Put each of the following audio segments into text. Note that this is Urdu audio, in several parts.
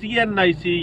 CNIC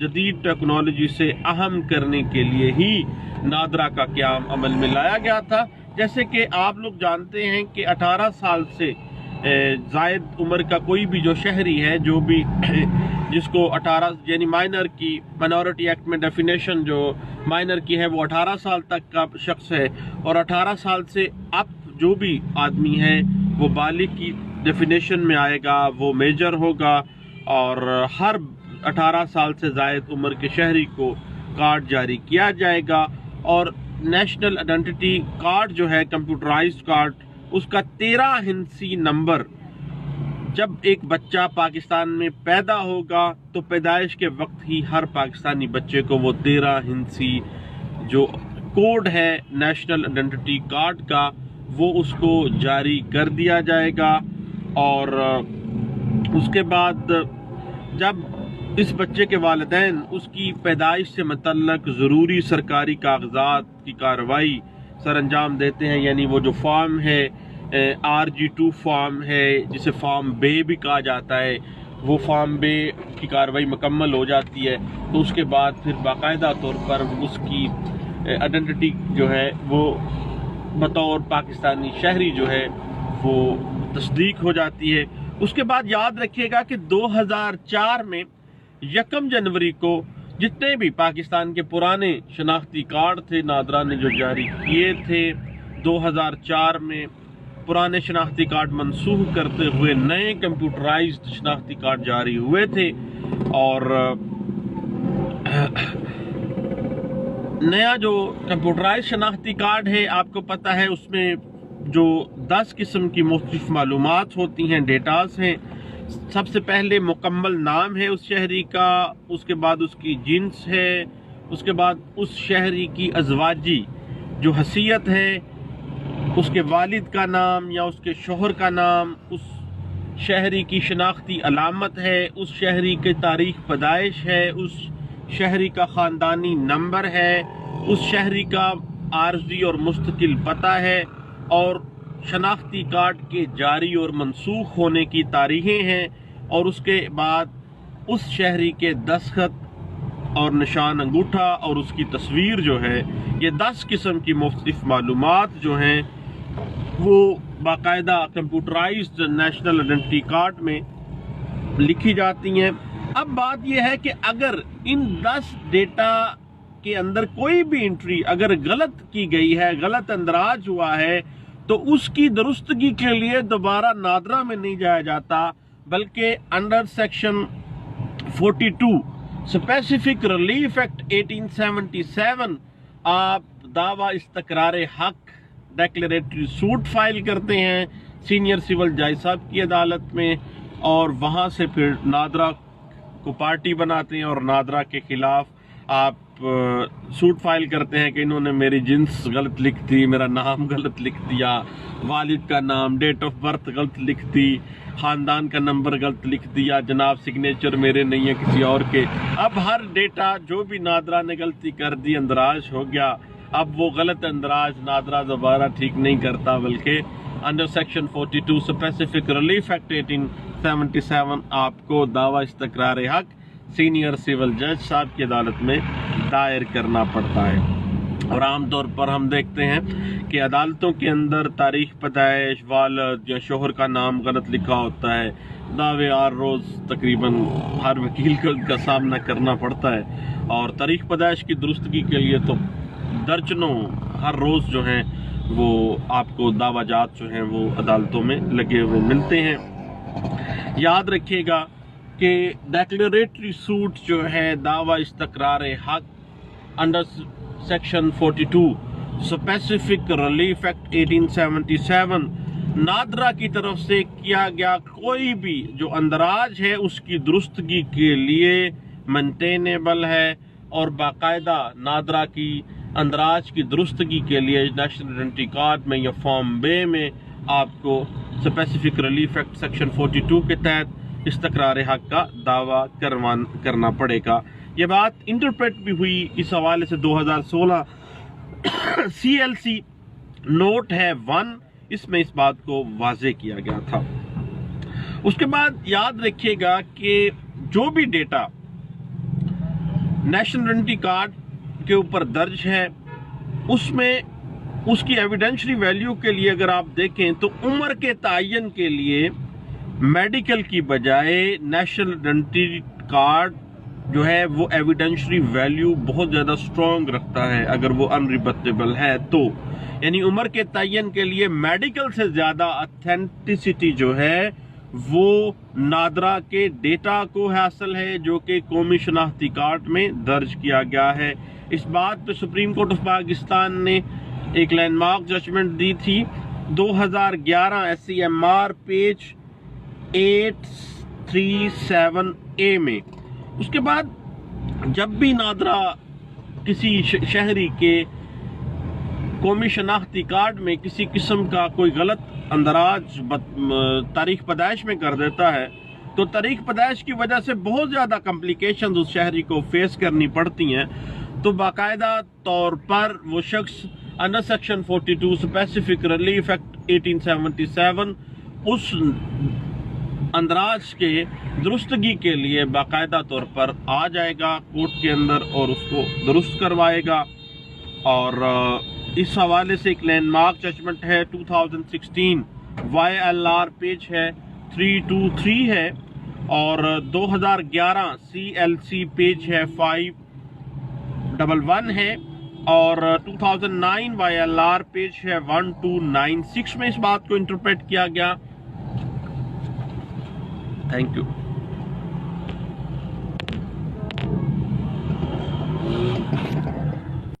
جدید ٹیکنالوجی سے اہم کرنے کے لیے ہی نادرا کا قیام عمل میں لایا گیا تھا۔ جیسے کہ آپ لوگ جانتے ہیں کہ 18 سال سے زائد عمر کا کوئی بھی جو شہری ہے، جو بھی جس کو 18 یعنی مائنر کی مائنورٹی ایکٹ میں ڈیفینیشن جو مائنر کی ہے وہ 18 سال تک کا شخص ہے، اور 18 سال سے اب جو بھی آدمی ہے وہ بالغ کی ڈیفینیشن میں آئے گا، وہ میجر ہوگا، اور ہر 18 سال سے زائد عمر کے شہری کو کارڈ جاری کیا جائے گا۔ اور نیشنل آئیڈینٹی کارڈ جو ہے کمپیوٹرائزڈ کارڈ، اس کا 13 ہندسی نمبر جب ایک بچہ پاکستان میں پیدا ہوگا تو پیدائش کے وقت ہی ہر پاکستانی بچے کو وہ 13 ہندسی جو کوڈ ہے نیشنل آئیڈینٹی کارڈ کا وہ اس کو جاری کر دیا جائے گا۔ اور اس کے بعد جب اس بچے کے والدین اس کی پیدائش سے متعلق ضروری سرکاری کاغذات کی کارروائی سر انجام دیتے ہیں، یعنی وہ جو فارم ہے RG2 فارم ہے جسے فارم بے بھی کہا جاتا ہے، وہ فارم بے کی کارروائی مکمل ہو جاتی ہے تو اس کے بعد پھر باقاعدہ طور پر اس کی آئیڈینٹی جو ہے وہ بطور پاکستانی شہری جو ہے وہ تصدیق ہو جاتی ہے۔ اس کے بعد یاد رکھیے گا کہ 2004 میں 1 جنوری کو جتنے بھی پاکستان کے پرانے شناختی کارڈ تھے نادرا نے جو جاری کیے تھے، 2004 میں پرانے شناختی کارڈ منسوخ کرتے ہوئے نئے کمپیوٹرائزڈ شناختی کارڈ جاری ہوئے تھے، اور نیا جو کمپیوٹرائزڈ شناختی کارڈ ہے آپ کو پتہ ہے اس میں جو 10 قسم کی مختلف معلومات ہوتی ہیں، ڈیٹاز ہیں۔ سب سے پہلے مکمل نام ہے اس شہری کا، اس کے بعد اس کی جنس ہے، اس کے بعد اس شہری کی ازواجی جو حیثیت ہے، اس کے والد کا نام یا اس کے شوہر کا نام، اس شہری کی شناختی علامت ہے، اس شہری کی تاریخ پیدائش ہے، اس شہری کا خاندانی نمبر ہے، اس شہری کا عارضی اور مستقل پتہ ہے، اور شناختی کارڈ کے جاری اور منسوخ ہونے کی تاریخیں ہیں، اور اس کے بعد اس شہری کے دستخط اور نشان انگوٹھا اور اس کی تصویر جو ہے، یہ 10 قسم کی مختلف معلومات جو ہیں وہ باقاعدہ کمپیوٹرائزڈ نیشنل آئیڈینٹی کارڈ میں لکھی جاتی ہیں۔ اب بات یہ ہے کہ اگر ان 10 ڈیٹا کے اندر کوئی بھی انٹری اگر غلط کی گئی ہے، غلط اندراج ہوا ہے، تو اس کی درستگی کے لیے دوبارہ نادرا میں نہیں جایا جاتا، بلکہ under section 42 specific relief act 1877 آپ دعویٰ استقرار حق ڈیکلیریٹری سوٹ فائل کرتے ہیں سینئر سول جج صاحب کی عدالت میں، اور وہاں سے پھر نادرا کو پارٹی بناتے ہیں، اور نادرا کے خلاف آپ سوٹ فائل کرتے ہیں کہ انہوں نے میری جنس غلط لکھ دی، میرا نام غلط لکھ دیا، والد کا نام، ڈیٹ آف برتھ غلط لکھ دی، خاندان کا نمبر غلط لکھ دیا، جناب سگنیچر میرے نہیں ہے کسی اور کے۔ اب ہر ڈیٹا جو بھی نادرا نے غلطی کر دی اندراج ہو گیا، اب وہ غلط اندراج نادرا دوبارہ ٹھیک نہیں کرتا، بلکہ under section 42 specific relief act 1877 آپ کو دعویٰ استقرار حق سینئر سول جج صاحب کی عدالت میں دائر کرنا پڑتا ہے۔ اور عام طور پر ہم دیکھتے ہیں کہ عدالتوں کے اندر تاریخ پیدائش، والد یا شوہر کا نام غلط لکھا ہوتا ہے، دعوے ہر روز تقریباً ہر وکیل کو ان کا سامنا کرنا پڑتا ہے، اور تاریخ پیدائش کی درستگی کے لیے تو درجنوں ہر روز جو ہیں وہ آپ کو دعویٰ جات جو ہیں وہ عدالتوں میں لگے ہوئے ملتے ہیں۔ یاد رکھیے گا کہ ڈیکلیریٹری سوٹ جو ہے دعویٰ استقرار حق under section 42 specific relief act 1877 NADRA کی طرف سے کیا گیا کوئی بھی جو اندراج ہے اس کی درستگی کے لیے مینٹینیبل ہے، اور باقاعدہ نادرا کی اندراج کی درستگی کے لیے نیشنل آئیڈینٹی کارڈ میں یا فارم بے میں آپ کو اسپیسیفک ریلیف ایکٹ سیکشن 42 کے تحت استقرار حق کا دعویٰ کرنا پڑے گا۔ یہ بات انٹرپریٹ بھی ہوئی اس حوالے سے 2016 CLC نوٹ ہے 1، اس میں اس بات کو واضح کیا گیا تھا۔ اس کے بعد یاد رکھیے گا کہ جو بھی ڈیٹا نیشنل آئیڈینٹی کارڈ کے اوپر درج ہے، اس میں اس کی ایویڈینشری ویلیو کے لیے اگر آپ دیکھیں تو عمر کے تعین کے لیے میڈیکل کی بجائے نیشنل آئیڈینٹی کارڈ جو ہے وہ ایویڈینشری ویلیو بہت زیادہ سٹرونگ رکھتا ہے اگر وہ انریبٹیبل ہے تو، یعنی عمر کے تعین کے لیے میڈیکل سے زیادہ اتھینٹسٹی جو ہے وہ نادرا کے ڈیٹا کو حاصل ہے جو کہ قومی شناختی کارڈ میں درج کیا گیا ہے۔ اس بات پہ سپریم کورٹ آف پاکستان نے ایک لینڈ مارک ججمنٹ دی تھی 2011 SCMR پیج 837A میں۔ اس کے بعد جب بھی نادرا کسی شہری کے قومی شناختی کارڈ میں کسی قسم کا کوئی غلط اندراج تاریخ پیدائش میں کر دیتا ہے تو تاریخ پیدائش کی وجہ سے بہت زیادہ کمپلیکیشنز اس شہری کو فیس کرنی پڑتی ہیں، تو باقاعدہ طور پر وہ شخص under section 42 specific relief act 1877 اس اندراج کے درستگی کے لیے باقاعدہ طور پر آ جائے گا کورٹ کے اندر اور اس کو درست کروائے گا۔ اور اس حوالے سے ایک لینڈ مارک ججمنٹ ہے 2016 YLR پیج ہے 323 ہے، اور 2011 CLC پیج ہے 511 ہے، اور 2009 YLR پیج ہے 1296 میں اس بات کو انٹرپریٹ کیا گیا۔ Thank you.